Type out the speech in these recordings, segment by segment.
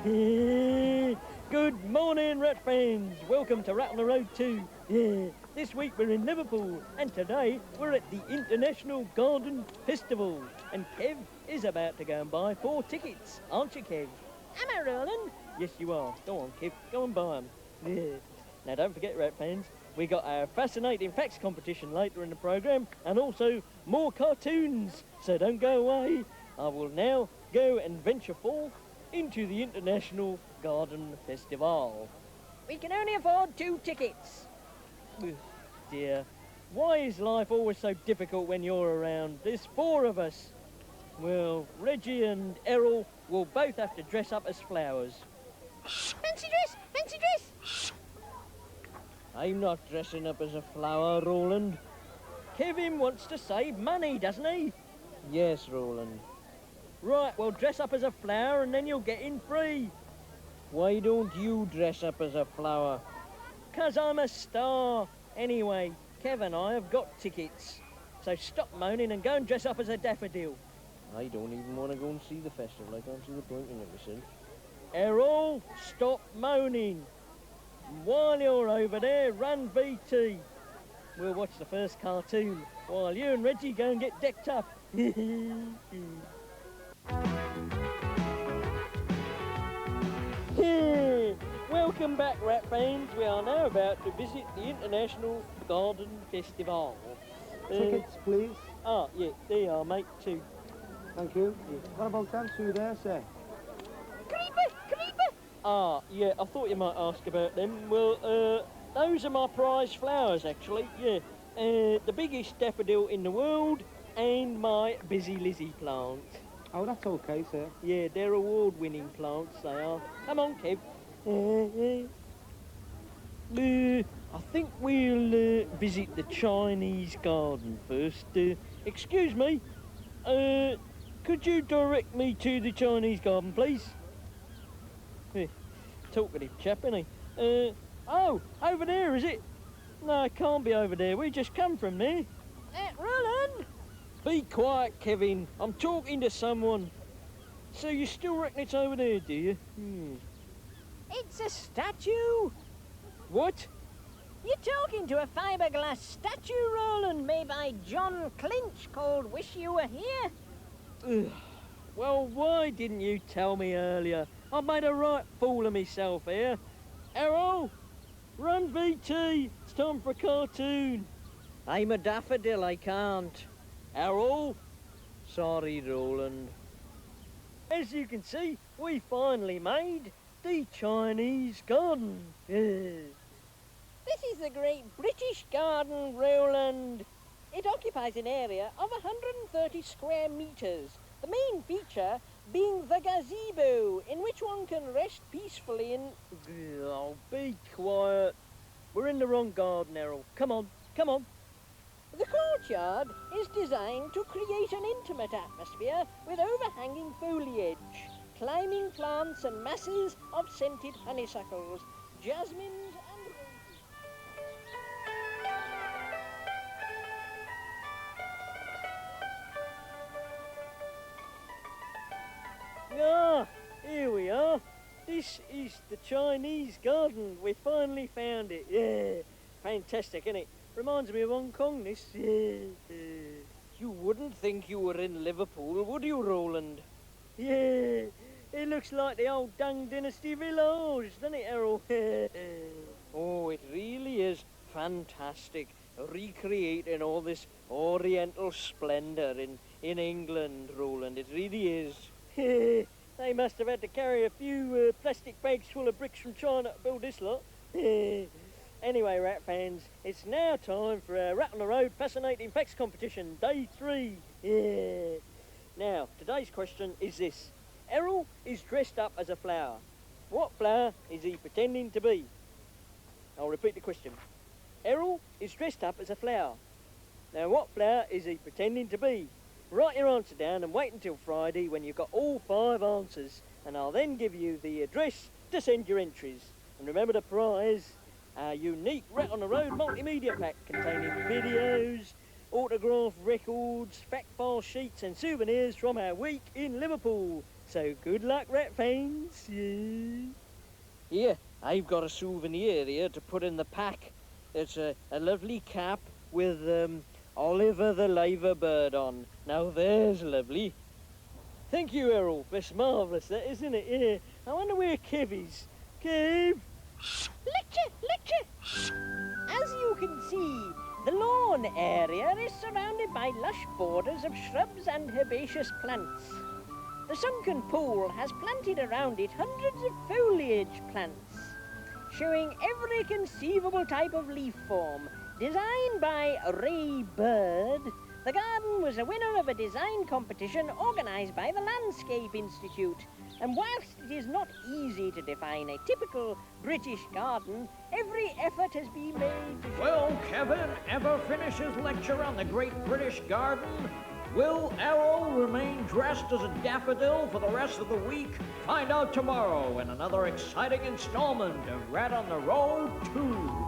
Good morning, rat fans. Welcome to Rat on the Road 2. This week we're in Liverpool, and today we're at the International Garden Festival. And Kev is about to go and buy 4 tickets, aren't you, Kev? Am I, Roland? Yes, you are. Go on, Kev. Go and buy them. Now, don't forget, rat fans, we got our fascinating facts competition later in the programme, and also more cartoons. So don't go away. I will now go and venture forth into the International Garden Festival. We can only afford 2 tickets. Ugh, dear, why is life always so difficult when you're around? There's 4 of us. Well, Reggie and Errol will both have to dress up as flowers. Shh! Fancy dress! Fancy dress! Shh! I'm not dressing up as a flower, Roland. Kevin wants to save money, doesn't he? Yes, Roland. Right, well, dress up as a flower and then you'll get in free. Why don't you dress up as a flower? 'Cause I'm a star. Anyway, Kev and I have got tickets. So stop moaning and go and dress up as a daffodil. I don't even want to go and see the festival. I can't see the point in it myself. Errol, stop moaning. While you're over there, run VT. We'll watch the first cartoon while you and Reggie go and get decked up. Welcome back, rat fans. We are now about to visit the International Garden Festival. Tickets, please. Yeah, there you are, mate, 2. Thank you. What about them 2 there, sir? Creeper! Creeper! Yeah, I thought you might ask about them. Well, those are my prize flowers, actually, yeah. The biggest daffodil in the world and my busy Lizzie plant. Oh, that's okay, sir. Yeah, they're award-winning plants, they are. Come on, Kev. I think we'll visit the Chinese garden first. Excuse me, could you direct me to the Chinese garden, please? Talkative chap, isn't he? Oh, over there, is it? No, it can't be over there. We just come from there. Roland! Be quiet, Kevin. I'm talking to someone. So you still reckon it's over there, do you? It's a statue! What? You're talking to a fiberglass statue, Roland, made by John Clinch, called Wish You Were Here. Ugh. Well, why didn't you tell me earlier? I've made a right fool of myself here. Errol, run VT. It's time for a cartoon. I'm a daffodil, I can't. Errol? Sorry, Roland. As you can see, we finally made the Chinese garden. This is the Great British Garden, Roland. It occupies an area of 130 square metres. The main feature being the gazebo, in which one can rest peacefully in... Oh, be quiet. We're in the wrong garden, Errol. Come on, come on. The courtyard is designed to create an intimate atmosphere with overhanging foliage, climbing plants and masses of scented honeysuckles, jasmines and roses. Ah, here we are. This is the Chinese garden. We finally found it. Yeah, fantastic, isn't it? Reminds me of Hong Kong, this. You wouldn't think you were in Liverpool, would you, Roland? Yeah, it looks like the old Tang Dynasty village, doesn't it, Errol? Oh, it really is fantastic, recreating all this oriental splendour in England, Roland. It really is. They must have had to carry a few plastic bags full of bricks from China to build this lot. Anyway, rat fans, it's now time for our Rat on the Road Fascinating Facts Competition, Day 3. Yeah. Now, today's question is this. Errol is dressed up as a flower. What flower is he pretending to be? I'll repeat the question. Errol is dressed up as a flower. Now, what flower is he pretending to be? Write your answer down and wait until Friday when you've got all 5 answers, and I'll then give you the address to send your entries. And remember the prize, our unique Rat on the Road multimedia pack containing videos, autograph records, fact file sheets and souvenirs from our week in Liverpool. So good luck, rat fans. Yeah. Here, I've got a souvenir here to put in the pack. It's a lovely cap with Oliver the Liver Bird on. Now there's lovely. Thank you, Errol. That's marvellous, that, isn't it? Yeah. I wonder where Kev is. Kev? Lecture! As you can see, the lawn area is surrounded by lush borders of shrubs and herbaceous plants. The sunken pool has planted around it hundreds of foliage plants, showing every conceivable type of leaf form. Designed by Ray Bird, the garden was a winner of a design competition organised by the Landscape Institute. And whilst it is not easy to define a typical British garden, every effort has been made to show... Will Kevin ever finish his lecture on the Great British Garden? Will Errol remain dressed as a daffodil for the rest of the week? Find out tomorrow in another exciting installment of Rat on the Road 2.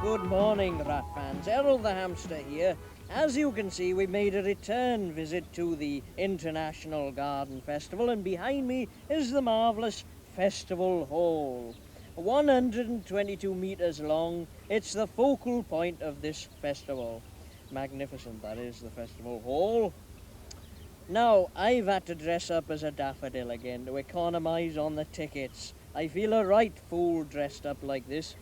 Good morning, rat fans. Errol the hamster here. As you can see, we made a return visit to the International Garden Festival, and behind me is the marvellous Festival Hall. 122 metres long, it's the focal point of this festival. Magnificent, that is, the Festival Hall. Now, I've had to dress up as a daffodil again to economise on the tickets. I feel a right fool dressed up like this.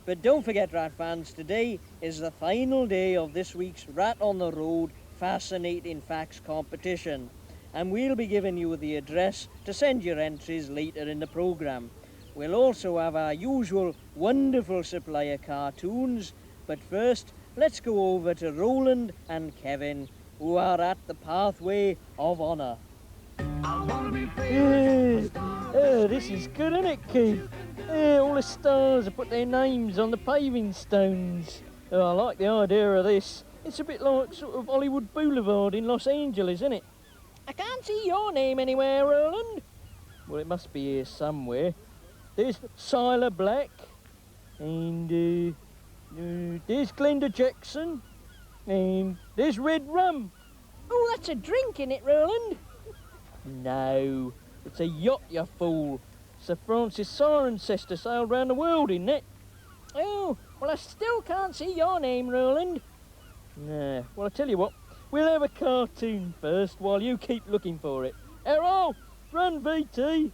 But don't forget, rat fans, today is the final day of this week's Rat on the Road Fascinating Facts competition. And we'll be giving you the address to send your entries later in the programme. We'll also have our usual wonderful supply of cartoons. But first, let's go over to Roland and Kevin, who are at the Pathway of Honour. This is good, isn't it, Kev? All the stars have put their names on the paving stones. I like the idea of this. It's a bit like sort of Hollywood Boulevard in Los Angeles, isn't it? I can't see your name anywhere, Roland. Well, it must be here somewhere. There's Siler Black, and there's Glenda Jackson, and there's Red Rum. Oh, that's a drink in it, Roland. No, it's a yacht, you fool. Sir Francis Cirencester sailed round the world in it. Oh, well, I still can't see your name, Roland. Nah, well, I tell you what, we'll have a cartoon first while you keep looking for it. Errol, run, BT.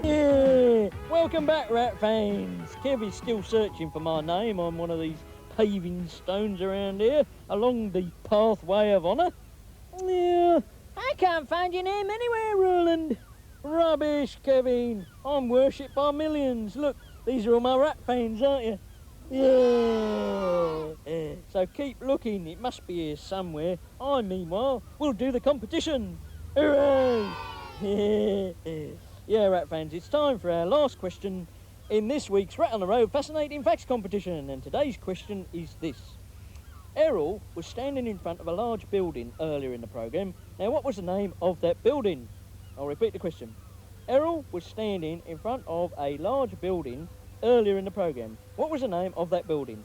Yeah. Welcome back, rat fans. Kev is still searching for my name on one of these paving stones around here, along the Pathway of Honour. Yeah, I can't find your name anywhere, Roland. Rubbish, Kevin. I'm worshipped by millions. Look, these are all my rat fans, aren't you? Yeah. So keep looking. It must be here somewhere. I, meanwhile, will do the competition. Hooray! Yeah, rat fans, it's time for our last question in this week's Rat on the Road Fascinating Facts competition. And today's question is this. Errol was standing in front of a large building earlier in the programme. Now, what was the name of that building? I'll repeat the question. Errol was standing in front of a large building earlier in the programme. What was the name of that building?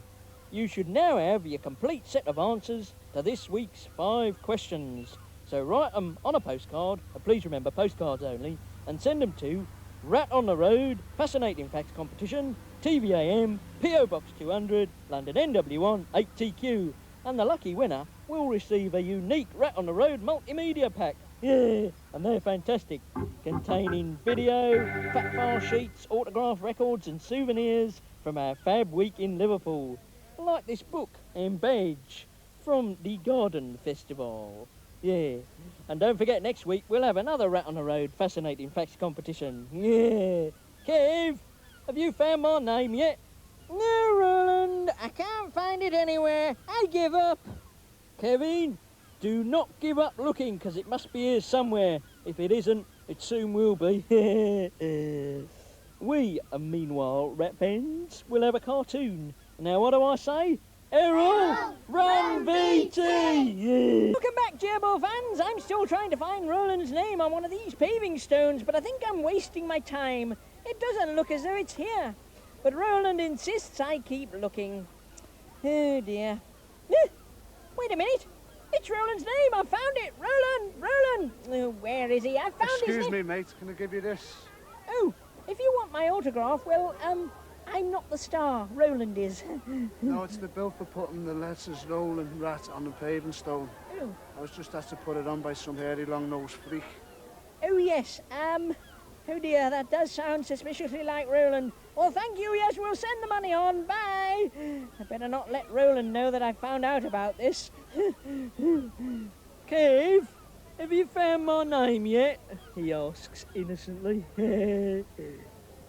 You should now have your complete set of answers to this week's 5 questions. So write them on a postcard, and please remember postcards only, and send them to Rat on the Road Fascinating Facts Competition, TVAM, PO Box 200, London NW1 8TQ. And the lucky winner will receive a unique Rat on the Road multimedia pack. Yeah, and they're fantastic, containing video, fact file sheets, autograph records and souvenirs from our Fab Week in Liverpool, like this book and badge from the Garden Festival. Yeah, and don't forget, next week we'll have another Rat on the Road Fascinating Facts competition. Yeah. Kev, have you found my name yet? No, Roland, I can't find it anywhere. I give up. Kevin, do not give up looking, because it must be here somewhere. If it isn't, it soon will be. We, meanwhile, rat fans, will have a cartoon. Now, what do I say? Errol, run, BT! Yeah. Welcome back, Gerbil fans. I'm still trying to find Roland's name on one of these paving stones, but I think I'm wasting my time. It doesn't look as though it's here. But Roland insists I keep looking. Oh, dear. Wait a minute. It's Roland's name. I found it. Roland! Oh, where Where is he? I found his Excuse name. me, mate. Can I give you this? Oh, if you want my autograph, well, I'm not the star. Roland is. No, it's the bill for putting the letters Roland Rat on the paving stone. Oh. I was just asked to put it on by some hairy long-nosed freak. Oh, yes. Oh dear, that does sound suspiciously like Roland. Well, thank you, yes, we'll send the money on. Bye. I better not let Roland know that I found out about this. Kev, have you found my name yet? He asks innocently.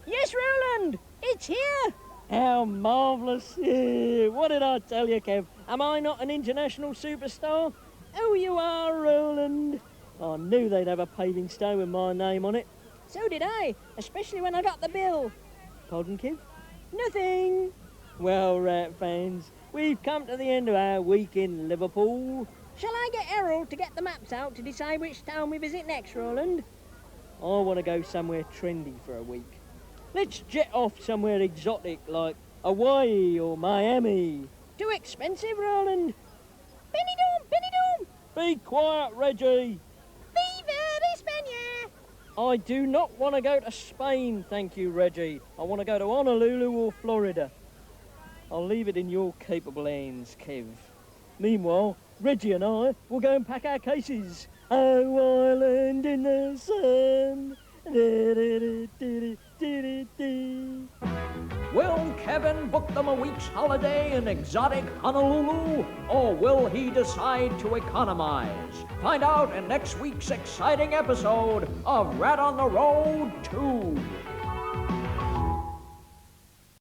Yes, Roland, it's here. How marvellous. What did I tell you, Kev? Am I not an international superstar? Oh, you are, Roland. I knew they'd have a paving stone with my name on it. So did I, especially when I got the bill. Pardon, Kev? Nothing. Well, Rat fans, we've come to the end of our week in Liverpool. Shall I get Errol to get the maps out to decide which town we visit next, Roland? I want to go somewhere trendy for a week. Let's jet off somewhere exotic like Hawaii or Miami. Too expensive, Roland. Penny Doom, Penny Doom. Be quiet, Reggie. Viva España. I do not want to go to Spain, thank you, Reggie. I want to go to Honolulu or Florida. I'll leave it in your capable hands, Kev. Meanwhile, Reggie and I will go and pack our cases. Oh, island in the sun. Will Kevin book them a week's holiday in exotic Honolulu, or will he decide to economize? Find out in next week's exciting episode of Rat on the Road 2.